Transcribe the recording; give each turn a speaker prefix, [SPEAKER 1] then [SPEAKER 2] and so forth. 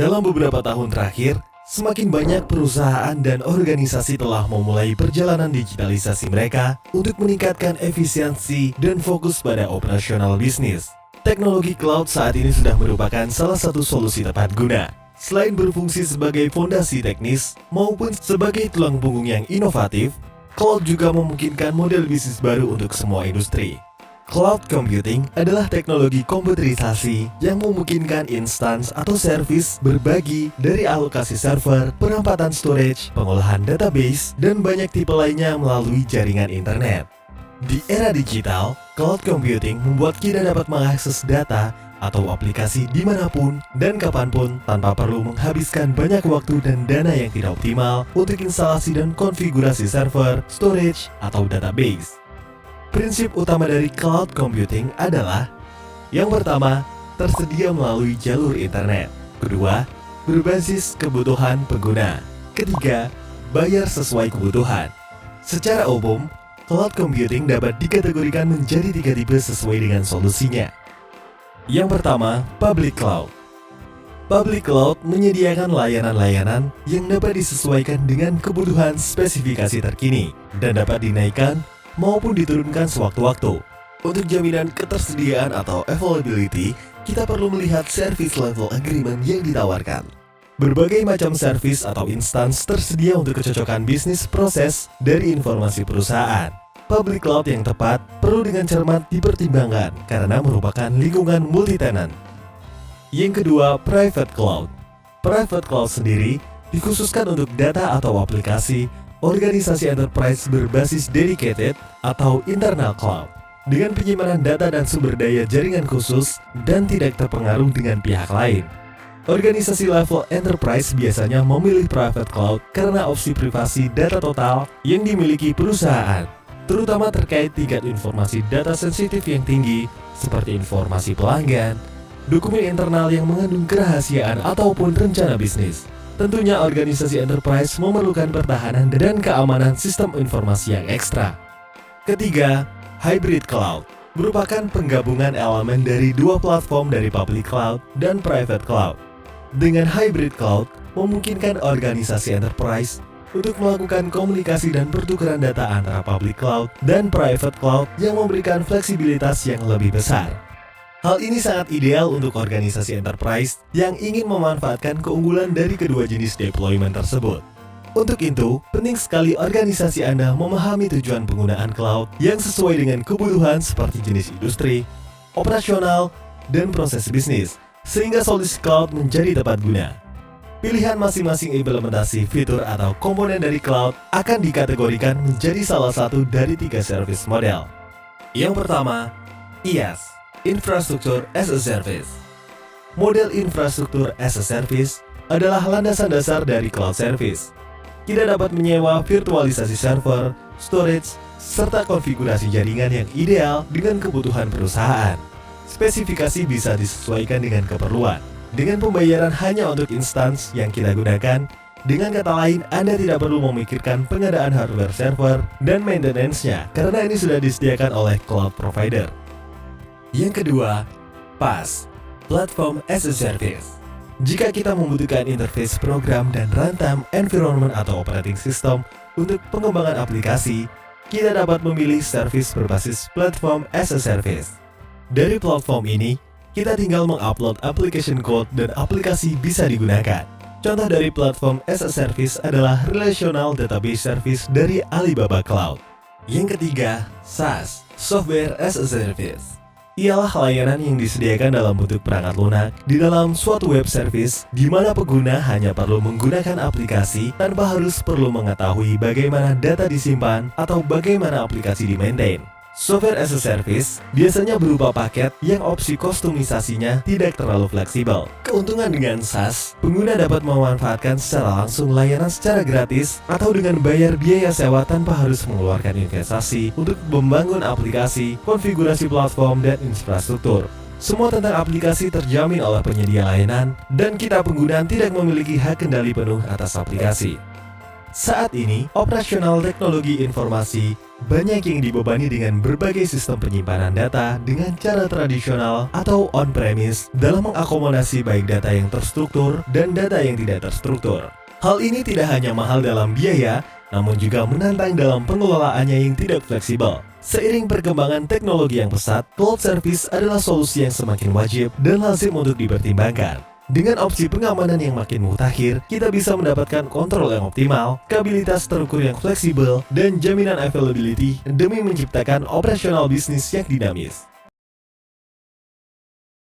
[SPEAKER 1] Dalam beberapa tahun terakhir, semakin banyak perusahaan dan organisasi telah memulai perjalanan digitalisasi mereka untuk meningkatkan efisiensi dan fokus pada operasional bisnis. Teknologi cloud saat ini sudah merupakan salah satu solusi tepat guna. Selain berfungsi sebagai fondasi teknis maupun sebagai tulang punggung yang inovatif, cloud juga memungkinkan model bisnis baru untuk semua industri. Cloud computing adalah teknologi komputerisasi yang memungkinkan instans atau servis berbagi dari alokasi server, perampatan storage, pengolahan database, dan banyak tipe lainnya melalui jaringan internet. Di era digital, cloud computing membuat kita dapat mengakses data atau aplikasi dimanapun dan kapanpun tanpa perlu menghabiskan banyak waktu dan dana yang tidak optimal untuk instalasi dan konfigurasi server, storage, atau database. Prinsip utama dari cloud computing adalah: yang pertama, tersedia melalui jalur internet. Kedua, berbasis kebutuhan pengguna. Ketiga, bayar sesuai kebutuhan. Secara umum, cloud computing dapat dikategorikan menjadi 3 tipe sesuai dengan solusinya. Yang pertama, public cloud. Public cloud menyediakan layanan-layanan yang dapat disesuaikan dengan kebutuhan spesifikasi terkini dan dapat dinaikkan maupun diturunkan sewaktu-waktu. Untuk jaminan ketersediaan atau availability, kita perlu melihat service level agreement yang ditawarkan. Berbagai macam service atau instans tersedia untuk kecocokan bisnis proses dari informasi perusahaan. Public cloud yang tepat perlu dengan cermat dipertimbangkan karena merupakan lingkungan multi-tenant. Yang kedua, private cloud. Private cloud sendiri dikhususkan untuk data atau aplikasi organisasi enterprise berbasis dedicated atau internal cloud dengan penyimpanan data dan sumber daya jaringan khusus dan tidak terpengaruh dengan pihak lain. Organisasi level enterprise biasanya memilih private cloud karena opsi privasi data total yang dimiliki perusahaan, terutama terkait tingkat informasi data sensitif yang tinggi seperti informasi pelanggan, dokumen internal yang mengandung kerahasiaan ataupun rencana bisnis. Tentunya organisasi enterprise memerlukan pertahanan dan keamanan sistem informasi yang ekstra. Ketiga, hybrid cloud merupakan penggabungan elemen dari dua platform dari public cloud dan private cloud. Dengan hybrid cloud, memungkinkan organisasi enterprise untuk melakukan komunikasi dan pertukaran data antara public cloud dan private cloud yang memberikan fleksibilitas yang lebih besar. Hal ini sangat ideal untuk organisasi enterprise yang ingin memanfaatkan keunggulan dari kedua jenis deployment tersebut. Untuk itu, penting sekali organisasi Anda memahami tujuan penggunaan cloud yang sesuai dengan kebutuhan seperti jenis industri, operasional, dan proses bisnis, sehingga solusi cloud menjadi tepat guna. Pilihan masing-masing implementasi fitur atau komponen dari cloud akan dikategorikan menjadi salah satu dari 3 service model. Yang pertama, IaaS. Infrastructure as a Service. Model infrastruktur as a service adalah landasan dasar dari cloud service. Kita dapat menyewa virtualisasi server, storage, serta konfigurasi jaringan yang ideal dengan kebutuhan perusahaan. Spesifikasi bisa disesuaikan dengan keperluan, dengan pembayaran hanya untuk instans yang kita gunakan. Dengan kata lain, Anda tidak perlu memikirkan pengadaan hardware server dan maintenance-nya karena ini sudah disediakan oleh cloud provider. Yang kedua, PaaS, Platform as a Service. Jika kita membutuhkan interface program dan runtime environment atau operating system untuk pengembangan aplikasi, kita dapat memilih service berbasis Platform as a Service. Dari platform ini, kita tinggal mengupload application code dan aplikasi bisa digunakan. Contoh dari Platform as a Service adalah Relational Database Service dari Alibaba Cloud. Yang ketiga, SaaS, Software as a Service. Ialah layanan yang disediakan dalam bentuk perangkat lunak di dalam suatu web service di mana pengguna hanya perlu menggunakan aplikasi tanpa harus perlu mengetahui bagaimana data disimpan atau bagaimana aplikasi di-maintain. Software as a Service biasanya berupa paket yang opsi kustomisasinya tidak terlalu fleksibel. Keuntungan dengan SaaS, pengguna dapat memanfaatkan secara langsung layanan secara gratis atau dengan bayar biaya sewa tanpa harus mengeluarkan investasi untuk membangun aplikasi, konfigurasi platform, dan infrastruktur. Semua tentang aplikasi terjamin oleh penyedia layanan dan kita pengguna tidak memiliki hak kendali penuh atas aplikasi. Saat ini, operasional teknologi informasi banyak yang dibebani dengan berbagai sistem penyimpanan data dengan cara tradisional atau on-premise dalam mengakomodasi baik data yang terstruktur dan data yang tidak terstruktur. Hal ini tidak hanya mahal dalam biaya, namun juga menantang dalam pengelolaannya yang tidak fleksibel. Seiring perkembangan teknologi yang pesat, cloud service adalah solusi yang semakin wajib dan lazim untuk dipertimbangkan. Dengan opsi pengamanan yang makin mutakhir, kita bisa mendapatkan kontrol yang optimal, stabilitas terukur yang fleksibel, dan jaminan availability demi menciptakan operasional bisnis yang dinamis.